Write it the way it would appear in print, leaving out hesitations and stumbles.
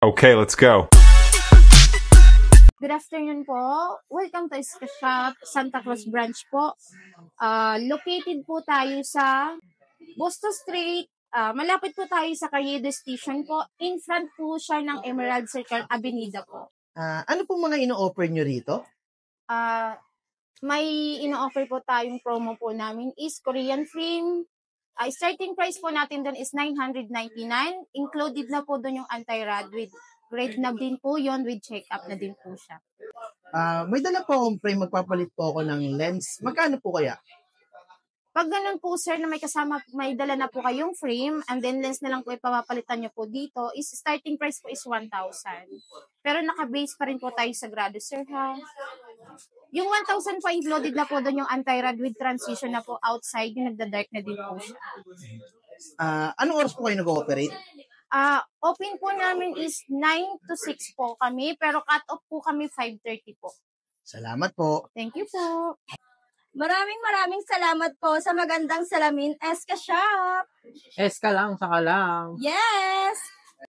Okay, let's go. Good afternoon po. Welcome to Iska Shop, Santa Cruz branch po. Located po tayo sa Busto Street. Malapit po tayo sa Carriedo Station po. In front po siya ng Emerald Circle Avenida po. Ano pong mga ino-offer nyo rito? May ino-offer po tayong promo po namin is Korean frame. Starting price po natin doon is 999. Included na po doon yung anti-rad with grade na din po yon with check-up na din po siya. May dala po akong frame, magpapalit po ako ng lens. Magkano po kaya? Pag ganun po sir na may dala na po kayong frame and then lens na lang po ipapapalitan nyo po dito is starting price po is 1,000. Pero naka-base pa rin po tayo sa grado sir ha. Yung 1,000 po included na po doon yung anti-rad with transition na po outside, yung nagda-dark na din po siya. Anong oras po kayo nag-ooperate? Open po namin is 9 to 6 po kami, pero cut-off po kami 5:30 po. Salamat po. Thank you po. Maraming salamat po sa magandang salamin, Eska Shop. Eska lang, saka lang. Yes!